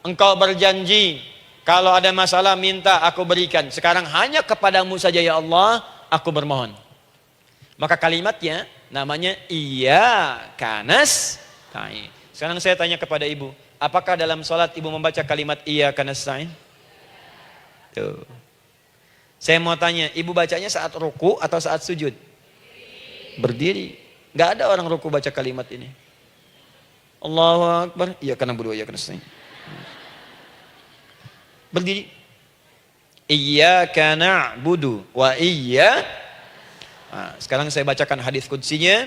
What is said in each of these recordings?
engkau berjanji kalau ada masalah minta aku berikan. Sekarang hanya kepadamu saja ya Allah aku bermohon. Maka kalimatnya namanya iyyaka nasta'in. Sekarang saya tanya kepada ibu, apakah dalam sholat ibu membaca kalimat iyyaka nasta'in? Tuh. Saya mau tanya, ibu bacanya saat ruku atau saat sujud? Berdiri. Gak ada orang ruku baca kalimat ini. Allahu Akbar. Iyyaka na'budu wa iyyaka nasta'in. Berdiri. Iyyaka na'budu wa sekarang saya bacakan hadis qudsinya.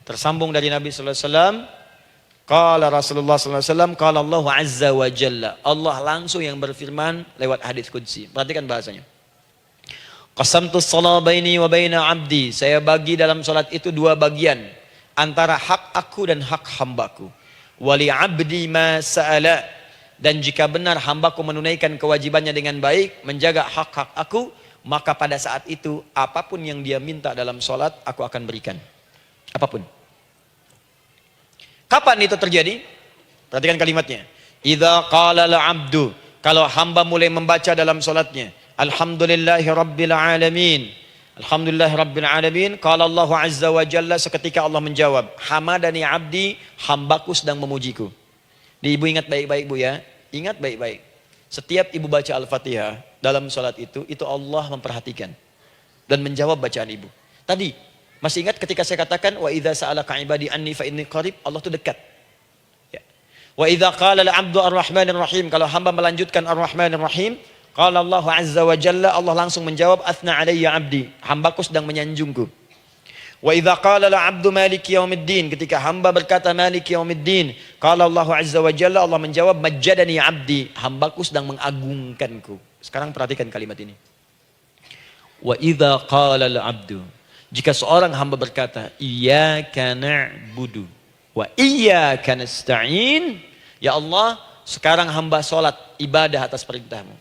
Tersambung dari Nabi sallallahu alaihi wasallam. Qala Rasulullah sallallahu alaihi wasallam, qala Allah azza wa jalla. Allah langsung yang berfirman lewat hadis qudsi. Perhatikan bahasanya. Qasamtus shalah baini wa baina abdi. Saya bagi dalam salat itu dua bagian, antara hak aku dan hak hambaku. Wali abdi ma sa'ala. Dan jika benar hambaku menunaikan kewajibannya dengan baik, menjaga hak-hak aku, maka pada saat itu apapun yang dia minta dalam salat aku akan berikan. Apapun. Kapan itu terjadi? Perhatikan kalimatnya. Idza qala al-'abdu, kalau hamba mulai membaca dalam salatnya, alhamdulillahi rabbil alamin. Alhamdulillahi rabbil alamin. Qala Allah azza wa jalla, seketika Allah menjawab, hamadani 'abdi, hambaku sedang memujiku. Ibu ingat baik-baik Bu ya. Ingat baik-baik. Setiap ibu baca Al-Fatihah dalam salat itu Allah memperhatikan dan menjawab bacaan ibu. Tadi masih ingat ketika saya katakan wa idza sa'alaka 'ibadi anni fa inni qarib, Allah itu dekat. Ya. Wa idza qala al-'abdu ar-rahmanir rahim, kalau hamba melanjutkan ar-rahmanir rahim, qala Allah azza wa jalla, Allah langsung menjawab athna 'alayya 'abdi, hambaku sedang menyanjungku. Wa idza qala al-'abdu maliki yaumiddin, ketika hamba berkata maliki yaumiddin, qala Allah azza wa jalla, Allah menjawab majjadani 'abdi, hambaku sedang mengagungkanku. Sekarang perhatikan kalimat ini. Wa idza qala al-'abdu, jika seorang hamba berkata iyyaka na'budu wa iyyaka nasta'in, ya Allah, sekarang hamba salat ibadah atas perintahmu.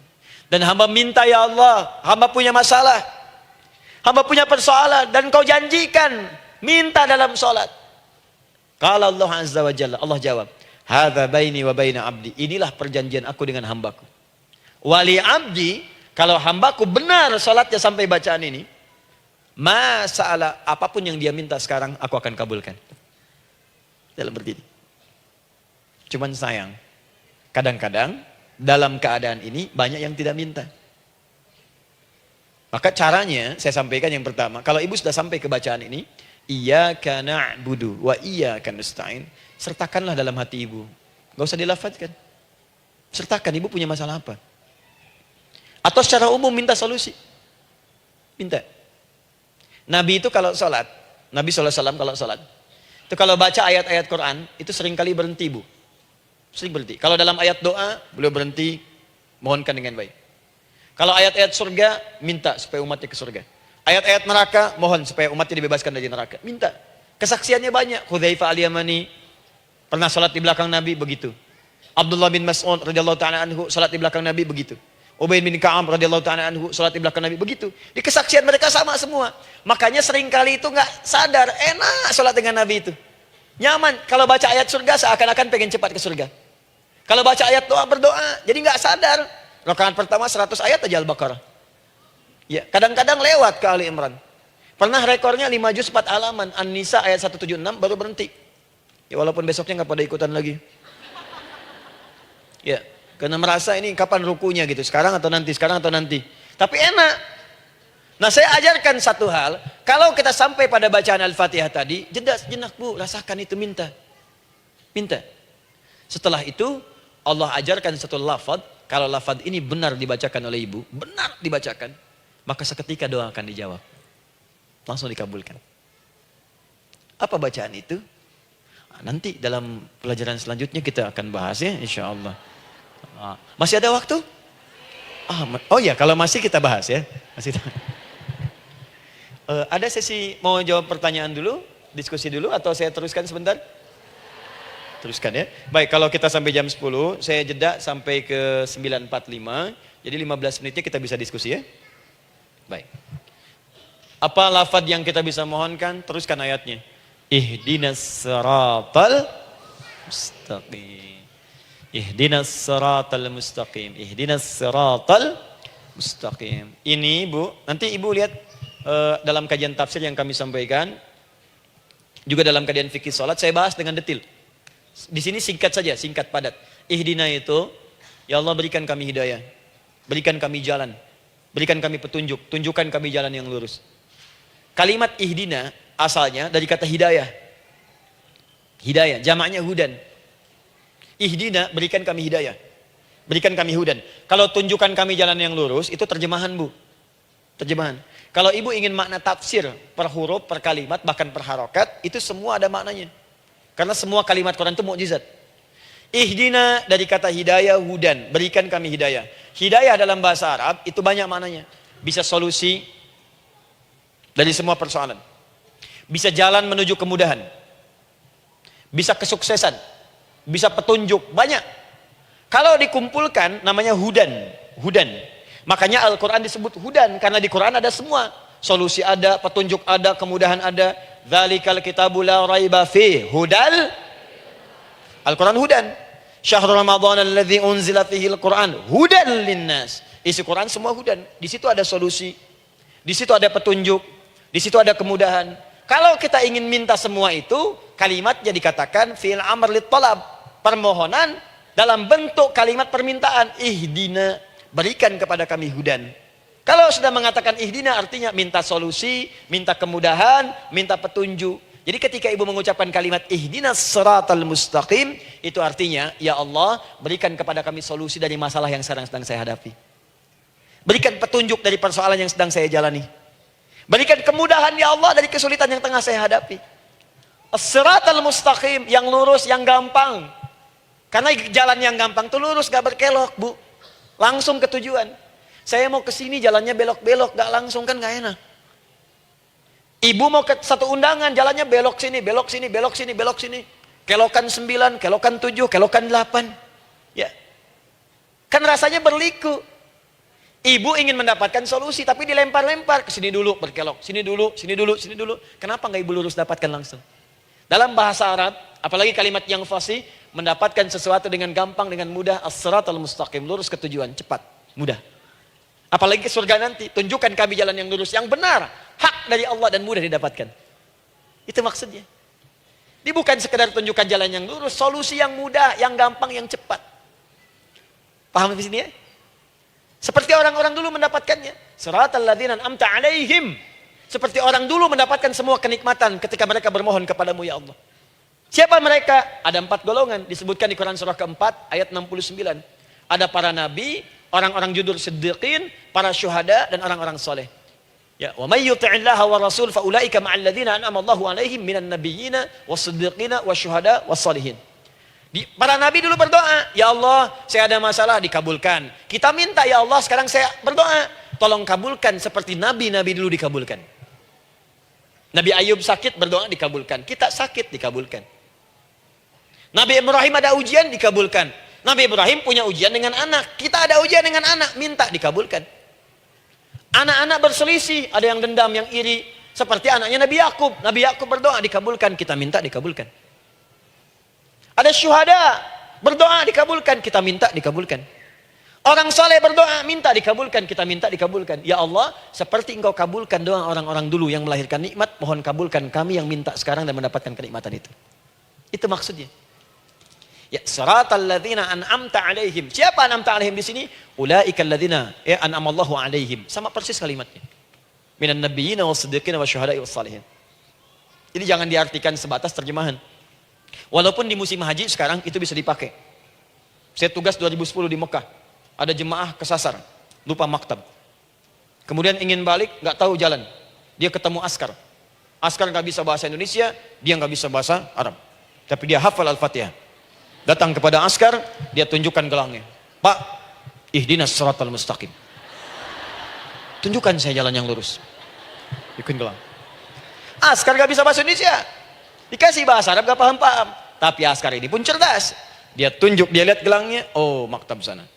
Dan hamba minta ya Allah, hamba punya masalah, hamba punya persoalan, dan kau janjikan minta dalam salat. Qala Allah azza wa jalla, Allah jawab, hadza baini wa baina abdi, inilah perjanjian aku dengan hambaku. Wali abdi, kalau hambaku benar salatnya sampai bacaan ini, masalah apapun yang dia minta sekarang aku akan kabulkan. Dalam berdiri. Cuman sayang, kadang-kadang dalam keadaan ini banyak yang tidak minta. Maka caranya saya sampaikan yang pertama, kalau ibu sudah sampai ke bacaan ini, iyyaka na'budu wa iyyaka nasta'in, sertakanlah dalam hati ibu. Gak usah dilafadzkan. Sertakan ibu punya masalah apa. Atau secara umum minta solusi. Minta. Nabi itu kalau sholat, Nabi SAW kalau sholat, itu kalau baca ayat-ayat Quran, itu seringkali berhenti Bu. Sering berhenti. Kalau dalam ayat doa, beliau berhenti, mohonkan dengan baik. Kalau ayat-ayat surga, minta supaya umatnya ke surga. Ayat-ayat neraka, mohon supaya umatnya dibebaskan dari neraka. Minta. Kesaksiannya banyak. Hudzaifah al-Yamani pernah salat di belakang Nabi, begitu. Abdullah bin Mas'ud radhiyallahu ta'ala anhu salat di belakang Nabi, begitu. Ubay bin Ka'ab radhiyallahu ta'ala anhu salat di belakang Nabi, begitu. Di kesaksian mereka sama semua. Makanya seringkali itu nggak sadar, enak salat dengan Nabi itu. Nyaman. Kalau baca ayat surga seakan-akan pengen cepat ke surga. Kalau baca ayat doa berdoa, jadi nggak sadar. Rakaat pertama 100 ayat aja Al-Baqarah. Ya, kadang-kadang lewat ke Ali Imran. Pernah rekornya 5 juz 4 halaman, An-Nisa ayat 176 baru berhenti. Ya walaupun besoknya nggak pada ikutan lagi. Ya, karena merasa ini kapan rukunya gitu, sekarang atau nanti, sekarang atau nanti. Tapi enak. Nah, saya ajarkan satu hal, kalau kita sampai pada bacaan Al-Fatihah tadi, jeda sejenak Bu, rasakan itu, minta. Minta. Setelah itu Allah ajarkan satu lafaz. Kalau lafaz ini benar dibacakan oleh ibu, benar dibacakan, maka seketika doa akan dijawab. Langsung dikabulkan. Apa bacaan itu? Nanti dalam pelajaran selanjutnya kita akan bahas ya, insya Allah. Masih ada waktu? Oh ya, kalau masih kita bahas ya. Masih. Ada sesi mau jawab pertanyaan dulu, diskusi dulu, atau saya teruskan sebentar? Teruskan ya. Baik, kalau kita sampai jam 10, saya jeda sampai ke 9.45. Jadi 15 menitnya kita bisa diskusi ya. Baik. Apa lafaz yang kita bisa mohonkan? Teruskan ayatnya. Ihdinas siratal mustaqim. Ihdinas siratal mustaqim. Ihdinas siratal mustaqim. Ini Bu, nanti Ibu lihat dalam kajian tafsir yang kami sampaikan, juga dalam kajian fikih salat saya bahas dengan detail. Di sini singkat saja, singkat padat. Ihdina itu, ya Allah berikan kami hidayah, berikan kami jalan, berikan kami petunjuk, tunjukkan kami jalan yang lurus. Kalimat ihdina asalnya dari kata hidayah. Hidayah, jamaknya hudan. Ihdina, berikan kami hidayah, berikan kami hudan. Kalau tunjukkan kami jalan yang lurus, itu terjemahan Bu. Terjemahan. Kalau Ibu ingin makna tafsir per huruf, per kalimat, bahkan per harokat, itu semua ada maknanya. Karena semua kalimat Quran itu mukjizat. Ihdina dari kata hidayah, hudan, berikan kami hidayah. Hidayah dalam bahasa Arab itu banyak maknanya. Bisa solusi dari semua persoalan. Bisa jalan menuju kemudahan. Bisa kesuksesan. Bisa petunjuk, banyak. Kalau dikumpulkan namanya hudan. Hudan. Makanya Al-Quran disebut hudan, karena di Quran ada semua. Solusi ada, petunjuk ada, kemudahan ada. Dzalikal kitabu la raiba fi hudal. Al-Quran hudan. Syahrul Ramadan alladzi unzila fihi al-Quran hudan linnas. Isi Quran semua hudan. Di situ ada solusi. Di situ ada petunjuk. Di situ ada kemudahan. Kalau kita ingin minta semua itu, kalimatnya dikatakan fi'il amr lit talab. Permohonan dalam bentuk kalimat permintaan. Ihdina, berikan kepada kami hudan. Kalau sudah mengatakan ihdina artinya minta solusi, minta kemudahan, minta petunjuk. Jadi ketika Ibu mengucapkan kalimat ihdinas siratal mustaqim, itu artinya ya Allah berikan kepada kami solusi dari masalah yang sedang saya hadapi. Berikan petunjuk dari persoalan yang sedang saya jalani. Berikan kemudahan ya Allah dari kesulitan yang tengah saya hadapi. As-siratal mustaqim, yang lurus, yang gampang. Karena jalan yang gampang itu lurus, gak berkelok Bu. Langsung ke tujuan. Saya mau ke sini jalannya belok-belok, gak langsung kan gak enak. Ibu mau ke satu undangan, jalannya belok sini, belok sini, belok sini, belok sini. Kelokan 9, kelokan 7, kelokan 8. Ya. Kan rasanya berliku. Ibu ingin mendapatkan solusi, tapi dilempar-lempar. Ke sini dulu, berkelok. Sini dulu, sini dulu, sini dulu. Kenapa nggak Ibu lurus dapatkan langsung? Dalam bahasa Arab, apalagi kalimat yang fasih, mendapatkan sesuatu dengan gampang, dengan mudah. As-siratal mustaqim, lurus ke tujuan, cepat, mudah. Apalagi ke surga nanti, tunjukkan kami jalan yang lurus, yang benar, hak dari Allah dan mudah didapatkan. Itu maksudnya. Ini bukan sekedar tunjukkan jalan yang lurus, solusi yang mudah, yang gampang, yang cepat. Paham di sini ya? Seperti orang-orang dulu mendapatkannya. Siratal ladzina an'amta 'alaihim. Seperti orang dulu mendapatkan semua kenikmatan ketika mereka bermohon kepadamu ya Allah. Siapa mereka? Ada 4 golongan disebutkan di Quran surah keempat ayat 69. Ada para nabi, orang-orang jujur siddiqin, para syuhada dan orang-orang soleh. Ya, wa may yuti'illaha wa rasul fa ulaika ma'al ladzina an'ama Allahu 'alaihim minan nabiyyina was-siddiqina wasyuhada was-shalihin. Para nabi dulu berdoa, ya Allah, saya ada masalah, dikabulkan. Kita minta ya Allah, sekarang saya berdoa, tolong kabulkan seperti nabi-nabi dulu dikabulkan. Nabi Ayub sakit, berdoa dikabulkan. Kita sakit, dikabulkan. Nabi Ibrahim ada ujian, dikabulkan. Nabi Ibrahim punya ujian dengan anak. Kita ada ujian dengan anak, minta dikabulkan. Anak-anak berselisih, ada yang dendam, yang iri. Seperti anaknya Nabi Yakub. Nabi Yakub berdoa, dikabulkan. Kita minta, dikabulkan. Ada syuhada, berdoa, dikabulkan. Kita minta, dikabulkan. Orang soleh berdoa, minta dikabulkan. Kita minta, dikabulkan. Ya Allah, seperti engkau kabulkan doa orang-orang dulu yang melahirkan nikmat, mohon kabulkan kami yang minta sekarang dan mendapatkan kenikmatan itu. Itu maksudnya. Ya, siratal ladzina an'amta 'alaihim. Siapa an'amta 'alaihim di sini? Ulaikal ladzina an'amallahu 'alaihim. Sama persis kalimatnya. Minan nabiyyina was-siddiqina wasyuhada'i was-shalihin. Jadi jangan diartikan sebatas terjemahan. Walaupun di musim haji sekarang itu bisa dipakai. Saya tugas 2010 di Mekah. Ada jemaah kesasar, lupa maktab. Kemudian ingin balik, nggak tahu jalan. Dia ketemu askar. Askar nggak bisa bahasa Indonesia, dia nggak bisa bahasa Arab. Tapi dia hafal Al-Fatihah. Datang kepada askar, dia tunjukkan gelangnya. Pak, ihdinas siratal mustaqim. Tunjukkan saya jalan yang lurus. Ikutin gelang. Askar nggak bisa bahasa Indonesia. Dikasih bahasa Arab nggak paham-paham. Tapi askar ini pun cerdas. Dia tunjuk, dia lihat gelangnya. Oh, maktab sana.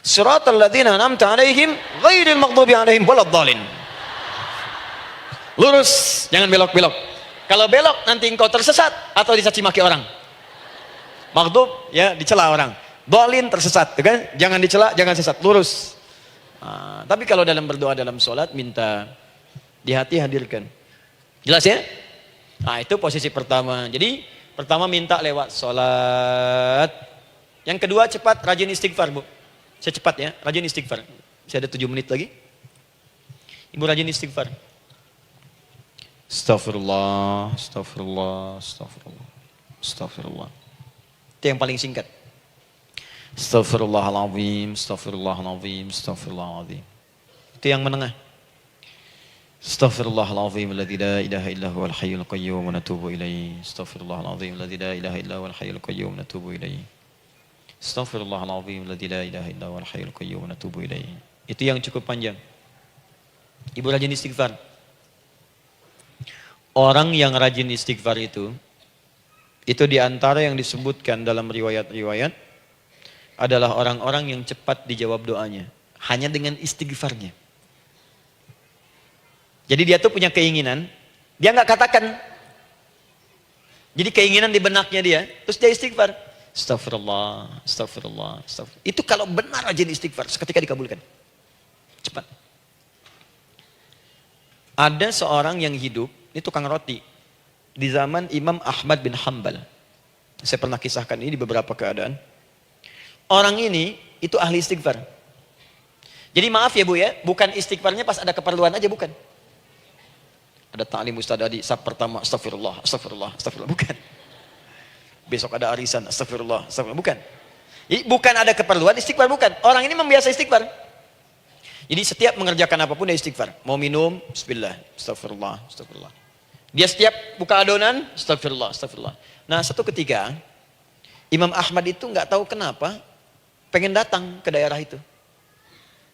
Siratal ladzina an'amta 'alaihim ghairil maghdubi 'alaihim waladdallin. Lurus, jangan belok-belok. Kalau belok nanti engkau tersesat atau dicaci maki orang. Maghdub ya dicela orang. Dhalin tersesat, kan? Jangan dicela, jangan sesat, lurus. Tapi kalau dalam berdoa dalam sholat minta di hati hadirkan. Jelas ya? Itu posisi pertama. Jadi pertama minta lewat sholat. Yang kedua cepat rajin istighfar, Bu. Saya cepat ya, rajin istighfar. Saya ada 7 menit lagi. Ibu rajin istighfar. Astagfirullah, astagfirullah, astagfirullah, astagfirullah. Itu yang paling singkat. Astagfirullahaladzim, astagfirullahaladzim, astagfirullahaladzim. Itu yang menengah. Astaghfirullahaladzim alladzi la ilaha illa huwal hayyul qayyum wa natubu ilaihi. Astaghfirullahaladzim alladzi la ilaha illa huwal hayyul qayyum wa natubu ilaihi. Astaghfirullahaladzim alladzi la ilaha illa huwal hayyul qayyum wa natubu ilaihi. Itu yang cukup panjang. Ibu rajin istighfar. Orang yang rajin istighfar itu diantara yang disebutkan dalam riwayat-riwayat adalah orang-orang yang cepat dijawab doanya. Hanya dengan istighfarnya. Jadi dia tuh punya keinginan, dia nggak katakan. Jadi keinginan di benaknya dia, terus dia istighfar. Astagfirullah, astagfirullah, astagfirullah. Itu kalau benar rajin istighfar, seketika dikabulkan. Cepat. Ada seorang yang hidup, ini tukang roti. Di zaman Imam Ahmad bin Hanbal. Saya pernah kisahkan ini di beberapa keadaan. Orang ini, itu ahli istighfar. Jadi maaf ya Bu ya, bukan istighfarnya pas ada keperluan aja, bukan. Ada ta'lim Ustaz Adi, sab pertama, astagfirullah, astagfirullah, astagfirullah, bukan. Besok ada arisan, astagfirullah, astagfirullah, bukan. Jadi bukan ada keperluan, istighfar bukan. Orang ini membiasa istighfar. Jadi setiap mengerjakan apapun dia istighfar. Mau minum, bismillah, astagfirullah, astagfirullah. Dia setiap buka adonan, astagfirullah, astagfirullah. Nah satu ketika, Imam Ahmad itu nggak tahu kenapa, pengen datang ke daerah itu.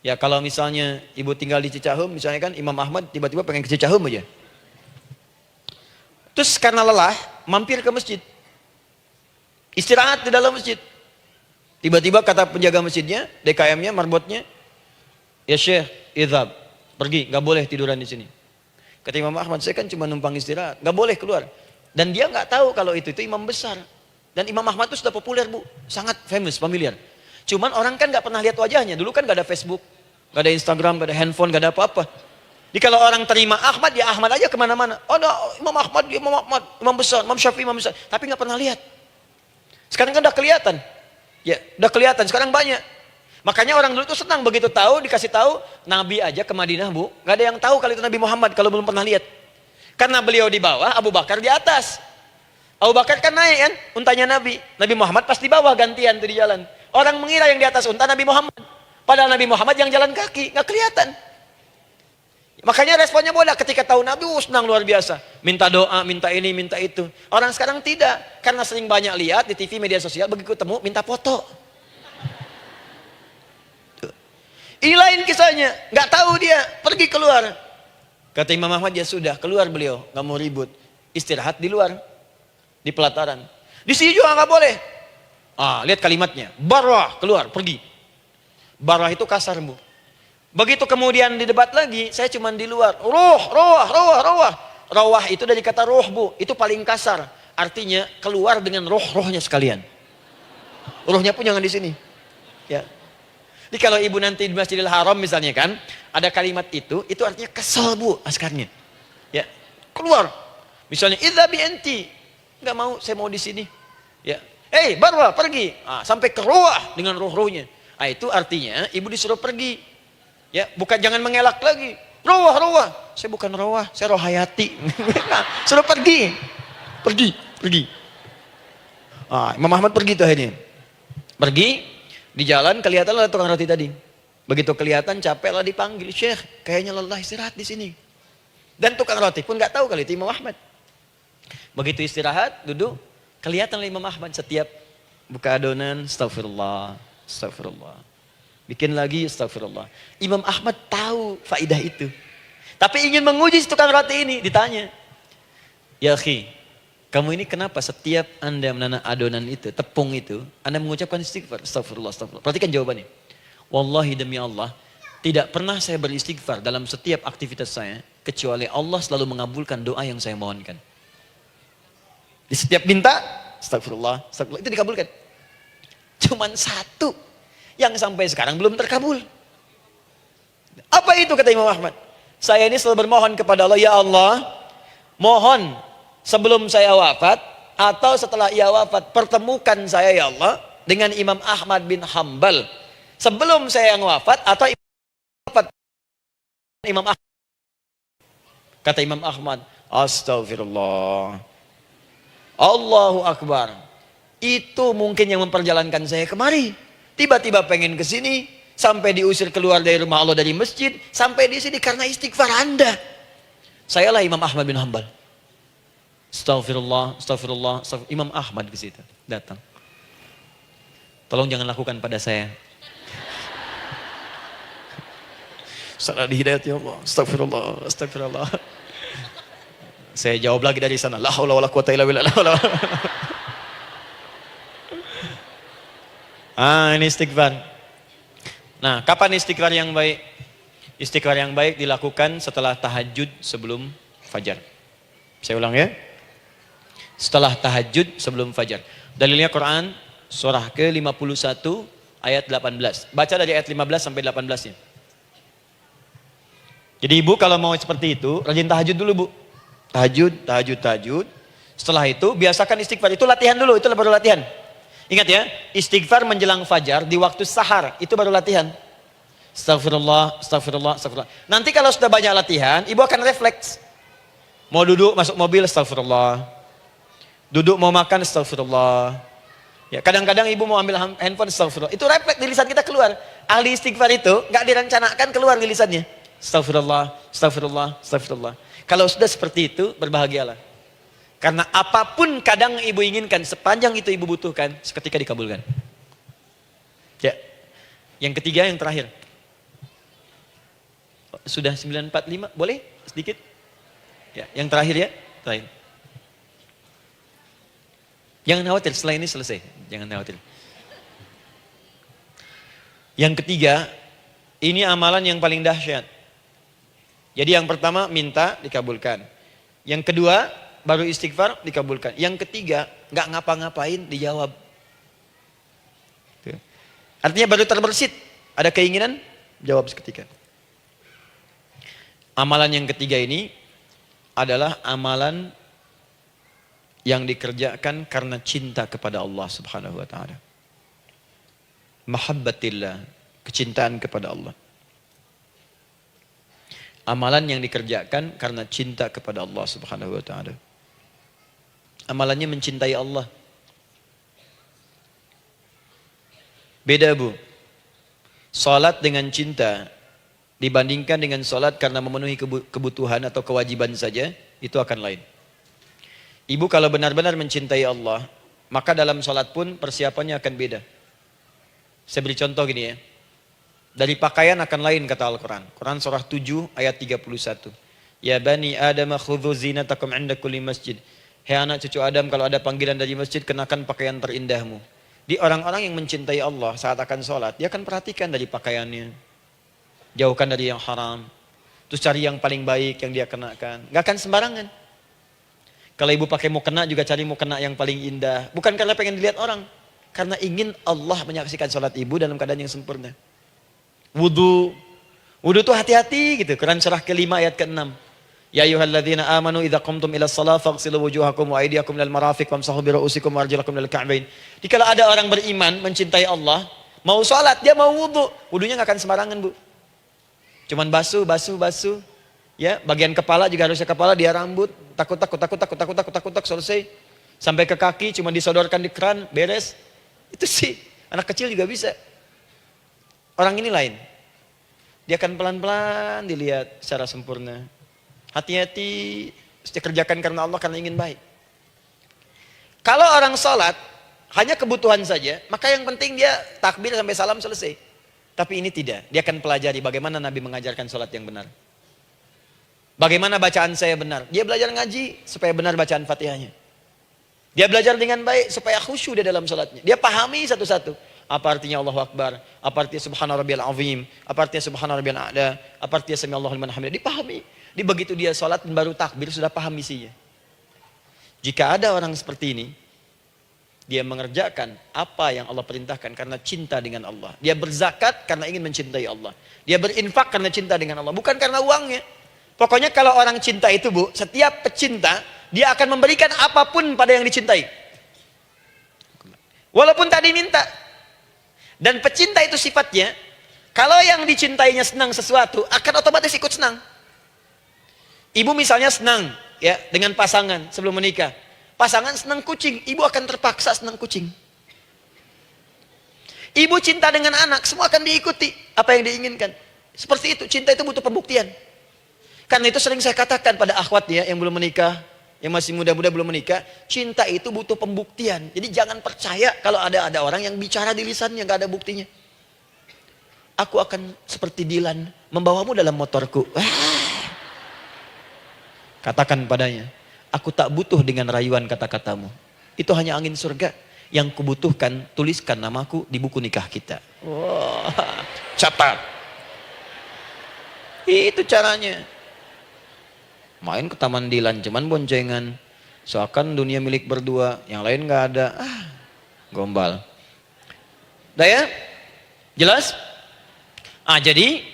Ya kalau misalnya ibu tinggal di Cicahem, misalnya kan Imam Ahmad tiba-tiba pengen ke Cicahem aja. Terus karena lelah, mampir ke masjid. Istirahat di dalam masjid. Tiba-tiba kata penjaga masjidnya, DKM-nya, marbotnya, ya Syekh, idhab, pergi, gak boleh tiduran di sini. Kata Imam Ahmad, saya kan cuma numpang istirahat, gak boleh keluar. Dan dia gak tahu kalau itu imam besar. Dan Imam Ahmad itu sudah populer Bu, sangat famous, familiar. Cuman orang kan gak pernah lihat wajahnya, dulu kan gak ada Facebook, gak ada Instagram, gak ada handphone, gak ada apa-apa. Jadi kalau orang terima Ahmad, ya Ahmad aja kemana-mana. Oh no, Imam Ahmad, Imam besar, Imam Syafi'i, Imam besar. Tapi nggak pernah lihat. Sekarang kan udah kelihatan. Ya, udah kelihatan. Sekarang banyak. Makanya orang dulu itu senang begitu tahu, dikasih tahu, Nabi aja ke Madinah Bu. Nggak ada yang tahu kalau itu Nabi Muhammad, kalau belum pernah lihat. Karena beliau di bawah, Abu Bakar di atas. Abu Bakar kan naik kan, untanya Nabi. Nabi Muhammad pas di bawah gantian tuh di jalan. Orang mengira yang di atas unta Nabi Muhammad. Padahal Nabi Muhammad yang jalan kaki, nggak kelihatan. Makanya responnya boleh ketika tahu Nabi senang luar biasa. Minta doa, minta ini, minta itu. Orang sekarang tidak. Karena sering banyak lihat di TV, media sosial, begitu ketemu minta foto. Ini lain kisahnya. Nggak tahu dia, pergi keluar. Kata Imam Ahmad, ya sudah, keluar beliau. Nggak mau ribut. Istirahat di luar. Di pelataran. Di sini juga nggak boleh. Lihat kalimatnya. Barwah, keluar, pergi. Barwah itu kasar Bu. Begitu kemudian didebat lagi, saya cuma di luar. Rawah itu dari kata roh Bu, itu paling kasar. Artinya keluar dengan rohnya sekalian. Rohnya pun jangan di sini. Ya. Jadi kalau ibu nanti di Masjidil Haram misalnya kan, ada kalimat itu artinya kesel Bu askarnya. Ya, keluar. Misalnya idzabi enti, nggak mau, saya mau di sini. Ya, Barwa pergi. Sampai ke roh dengan rohnya. Itu artinya ibu disuruh pergi. Ya, bukan jangan mengelak lagi. Rawah. Saya bukan rawah, saya rohayati. Suruh pergi. Pergi. Imam Ahmad pergi tuh akhirnya. Pergi, di jalan kelihatan lah tukang roti tadi. Begitu kelihatan capek lah dipanggil, Syekh, kayaknya lelah istirahat di sini. Dan tukang roti pun nggak tahu kalau itu Imam Ahmad. Begitu istirahat, duduk, kelihatan Imam Ahmad setiap buka adonan, astagfirullah. Bikin lagi, astagfirullah. Imam Ahmad tahu faidah itu. Tapi ingin menguji tukang roti ini, ditanya. Ya akhi, kamu ini kenapa setiap Anda menanam adonan itu, tepung itu, Anda mengucapkan istighfar, astagfirullah. Perhatikan jawabannya. Wallahi demi Allah, tidak pernah saya beristighfar dalam setiap aktivitas saya, kecuali Allah selalu mengabulkan doa yang saya mohonkan. Di setiap minta, astagfirullah, astagfirullah. Itu dikabulkan. Cuman satu yang sampai sekarang belum terkabul. Apa itu kata Imam Ahmad? Saya ini selalu bermohon kepada Allah, ya Allah, mohon sebelum saya wafat atau setelah ia wafat, pertemukan saya ya Allah dengan Imam Ahmad bin Hambal. Sebelum saya yang wafat atau Imam Ahmad. Kata Imam Ahmad, astagfirullah, Allahu Akbar. Itu mungkin yang memperjalankan saya kemari. Tiba-tiba pengen ke sini, sampai diusir keluar dari rumah Allah dari masjid, sampai di sini karena istighfar Anda. Sayalah Imam Ahmad bin Hambal. Astagfirullah, astagfirullah, astagfirullah. Imam Ahmad ke situ datang. Tolong jangan lakukan pada saya. Salah di hidayat ya Allah. Astagfirullah, astagfirullah. Saya jawab lagi dari sana. La haula wala quwata illa billah. Ini istighfar. Nah, kapan istighfar yang baik? Istighfar yang baik dilakukan setelah tahajud sebelum fajar. Saya ulang ya. Setelah tahajud sebelum fajar. Dalilnya Quran surah ke-51 ayat 18. Baca dari ayat 15 sampai 18-nya. Jadi ibu kalau mau seperti itu, rajin tahajud dulu bu. Tahajud. Setelah itu biasakan istighfar. Itu latihan dulu, itu baru latihan. Ingat ya, istighfar menjelang fajar di waktu sahar, itu baru latihan. Astagfirullah, astagfirullah, astagfirullah. Nanti kalau sudah banyak latihan, ibu akan refleks. Mau duduk masuk mobil, astagfirullah. Duduk mau makan, astagfirullah. Ya, kadang-kadang ibu mau ambil handphone, astagfirullah. Itu refleks di lisan kita keluar. Ahli istighfar itu nggak direncanakan keluar di lisannya. Astagfirullah, astagfirullah, astagfirullah. Kalau sudah seperti itu, berbahagialah. Karena apapun kadang ibu inginkan, sepanjang itu ibu butuhkan, seketika dikabulkan. Ya. Yang ketiga, yang terakhir. Sudah 9:45, boleh sedikit? Ya, yang terakhir ya, terakhir. Jangan khawatir, setelah ini selesai. Jangan khawatir. Yang ketiga, ini amalan yang paling dahsyat. Jadi yang pertama minta dikabulkan. Yang kedua baru istighfar dikabulkan. Yang ketiga nggak ngapa-ngapain dijawab. Artinya baru terbersit, ada keinginan jawab seketika. Amalan yang ketiga ini adalah amalan yang dikerjakan karena cinta kepada Allah Subhanahu wa taala. Mahabbatillah, kecintaan kepada Allah. Amalan yang dikerjakan karena cinta kepada Allah Subhanahu wa taala. Amalannya mencintai Allah. Beda bu. Salat dengan cinta dibandingkan dengan salat karena memenuhi kebutuhan atau kewajiban saja, itu akan lain. Ibu kalau benar-benar mencintai Allah, maka dalam salat pun persiapannya akan beda. Saya beri contoh gini ya. Dari pakaian akan lain kata Al-Quran. Quran surah 7 ayat 31. Ya bani Adam khudhu zinatakum inda kulli masjid. Hei anak cucu Adam, kalau ada panggilan dari masjid, kenakan pakaian terindahmu. Di orang-orang yang mencintai Allah saat akan sholat, dia akan perhatikan dari pakaiannya. Jauhkan dari yang haram. Terus cari yang paling baik yang dia kenakan. Gak akan sembarangan. Kalau ibu pakai mukena juga cari mukena yang paling indah. Bukan karena pengen dilihat orang. Karena ingin Allah menyaksikan sholat ibu dalam keadaan yang sempurna. Wudu tuh hati-hati gitu. Quran surah ke-5 ayat ke-6. Ya ayyuhalladzina amanu idza qumtum ila shalah faghsilu wujuhakum wa aydiyakum ilal marafiq wamsahu bi ru'usikum wa arjulakum ilal ka'bain. Jika ada orang beriman mencintai Allah, mau salat dia mau wudu, wudunya enggak akan sembarangan, Bu. Cuman basuh. Ya, bagian kepala juga harusnya kepala, dia rambut, takut selesai. Sampai ke kaki cuma disodorkan di keran, beres. Itu sih anak kecil juga bisa. Orang ini lain. Dia akan pelan-pelan dilihat secara sempurna. Hati-hati, kerjakan karena Allah, karena ingin baik. Kalau orang sholat, hanya kebutuhan saja, maka yang penting dia takbir sampai salam selesai. Tapi ini tidak, dia akan pelajari bagaimana Nabi mengajarkan sholat yang benar. Bagaimana bacaan saya benar. Dia belajar ngaji supaya benar bacaan Fatihahnya. Dia belajar dengan baik supaya khusyuk di dalam sholatnya. Dia pahami satu-satu. Apa artinya Allahu Akbar? Apa artinya Subhana Rabbiyal Azim? Apa artinya Subhana Rabbiyal A'la? Apa artinya Sami Allahu liman hamidah? Dipahami. Di begitu dia sholat baru takbir sudah paham isinya. Jika ada orang seperti ini, Dia mengerjakan apa yang Allah perintahkan karena cinta dengan Allah. Dia berzakat karena ingin mencintai Allah. Dia berinfak karena cinta dengan Allah, bukan karena uangnya. Pokoknya kalau orang cinta itu, Bu, setiap pecinta, dia akan memberikan apapun pada yang dicintai. Walaupun tak diminta. Dan pecinta itu sifatnya, kalau yang dicintainya senang sesuatu, akan otomatis ikut senang. Ibu misalnya senang ya dengan pasangan sebelum menikah. Pasangan senang kucing, ibu akan terpaksa senang kucing. Ibu cinta dengan anak, semua akan diikuti apa yang diinginkan. Seperti itu, cinta itu butuh pembuktian. Karena itu sering saya katakan pada akhwat ya yang belum menikah, yang masih muda-muda belum menikah, cinta itu butuh pembuktian. Jadi jangan percaya kalau ada orang yang bicara di lisannya nggak ada buktinya. Aku akan seperti Dilan membawamu dalam motorku. Katakan padanya, aku tak butuh dengan rayuan kata-katamu. Itu hanya angin surga. Yang kubutuhkan, tuliskan namaku di buku nikah kita. Wah, catat. Itu caranya. Main ke Taman Dilan, cuman boncengan. Seakan dunia milik berdua, yang lain nggak ada. Gombal. Udah ya? Jelas? Jadi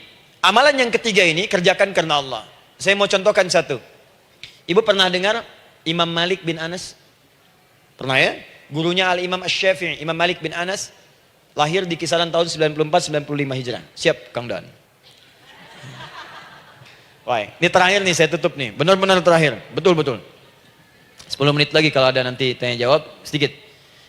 amalan yang ketiga ini kerjakan karena Allah. Saya mau contohkan satu. Ibu pernah dengar Imam Malik bin Anas? Pernah ya? Gurunya Al-Imam Asy-Syafi'i, Imam Malik bin Anas, lahir di kisaran tahun 94-95 Hijrah. Siap, Kang Dan. Wah, ini terakhir nih, saya tutup nih. Benar-benar terakhir, betul-betul. 10 menit lagi kalau ada nanti tanya jawab, sedikit.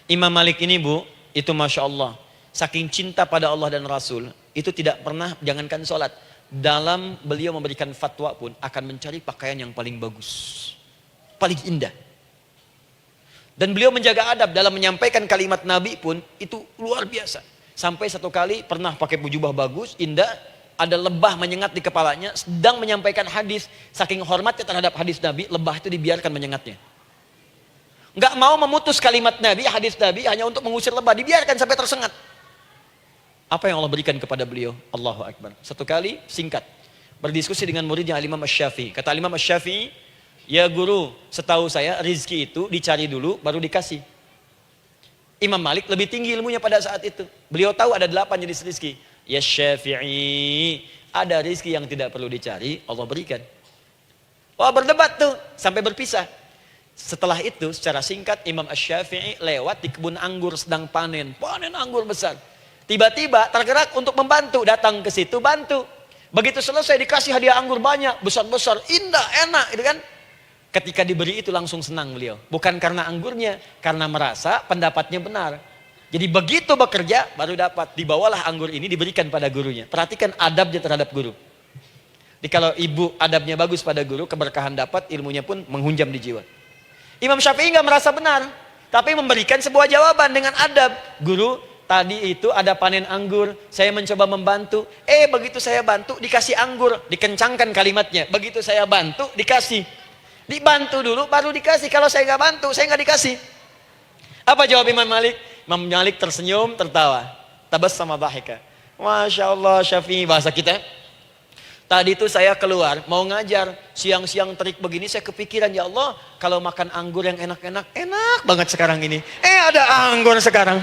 Imam Malik ini, Bu, itu Masya Allah. Saking cinta pada Allah dan Rasul, itu tidak pernah, jangankan sholat. Dalam beliau memberikan fatwa pun akan mencari pakaian yang paling bagus, paling indah. Dan beliau menjaga adab dalam menyampaikan kalimat Nabi pun itu luar biasa. Sampai satu kali pernah pakai jubah bagus, indah, ada lebah menyengat di kepalanya, sedang menyampaikan hadis. Saking hormatnya terhadap hadis Nabi, lebah itu dibiarkan menyengatnya. Nggak mau memutus kalimat Nabi, hadis Nabi hanya untuk mengusir lebah, dibiarkan sampai tersengat. Apa yang Allah berikan kepada beliau? Allahu Akbar. Satu kali singkat berdiskusi dengan muridnya Al-Imam Asy-Syafi'i. Kata Al-Imam Asy-Syafi'i, ya guru, setahu saya rizki itu dicari dulu baru dikasih. Imam Malik lebih tinggi ilmunya pada saat itu. Beliau tahu ada 8 jenis rizki. Ya Syafi'i, ada rizki yang tidak perlu dicari, Allah berikan. Wah, berdebat tuh sampai berpisah. Setelah itu secara singkat Imam Asy-Syafi'i lewat di kebun anggur sedang panen anggur besar. Tiba-tiba tergerak untuk membantu, datang ke situ bantu. Begitu selesai dikasih hadiah anggur banyak, besar-besar, indah, enak, gitu kan? Ketika diberi itu langsung senang beliau. Bukan karena anggurnya, karena merasa pendapatnya benar. Jadi begitu bekerja baru dapat. Dibawalah anggur ini diberikan pada gurunya. Perhatikan adabnya terhadap guru. Jadi kalau ibu adabnya bagus pada guru, keberkahan dapat, ilmunya pun menghunjam di jiwa. Imam Syafi'i nggak merasa benar, tapi memberikan sebuah jawaban dengan adab. Guru, tadi itu ada panen anggur, saya mencoba membantu. Begitu saya bantu, dikasih anggur, dikencangkan kalimatnya. Begitu saya bantu, dikasih. Dibantu dulu, baru dikasih. Kalau saya nggak bantu, saya nggak dikasih. Apa jawab Imam Malik? Imam Malik tersenyum, tertawa. Tabassama dhahika. Masya Allah, Syafi'i bahasa kita. Tadi itu saya keluar, mau ngajar. Siang-siang terik begini, saya kepikiran, ya Allah, kalau makan anggur yang enak-enak, enak banget sekarang ini. Ada anggur sekarang.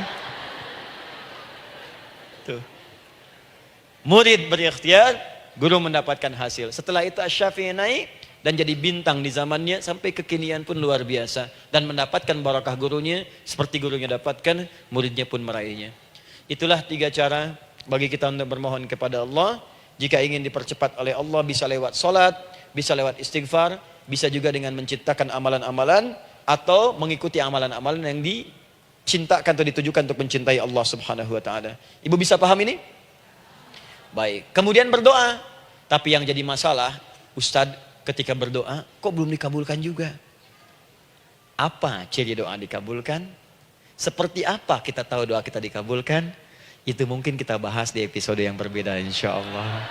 Tuh. Murid berikhtiar, guru mendapatkan hasil. Setelah itu Asy-Syafi'i naik dan jadi bintang di zamannya sampai kekinian pun luar biasa. Dan mendapatkan barakah gurunya, seperti gurunya dapatkan, muridnya pun meraihnya. Itulah 3 cara bagi kita untuk bermohon kepada Allah. Jika ingin dipercepat oleh Allah, bisa lewat sholat, bisa lewat istighfar, bisa juga dengan menciptakan amalan-amalan, atau mengikuti amalan-amalan yang cintakan atau ditujukan untuk mencintai Allah Subhanahu wa taala. Ibu bisa paham ini? Baik. Kemudian berdoa. Tapi yang jadi masalah, Ustadz, ketika berdoa kok belum dikabulkan juga? Apa ciri doa dikabulkan? Seperti apa kita tahu doa kita dikabulkan? Itu mungkin kita bahas di episode yang berbeda insyaallah.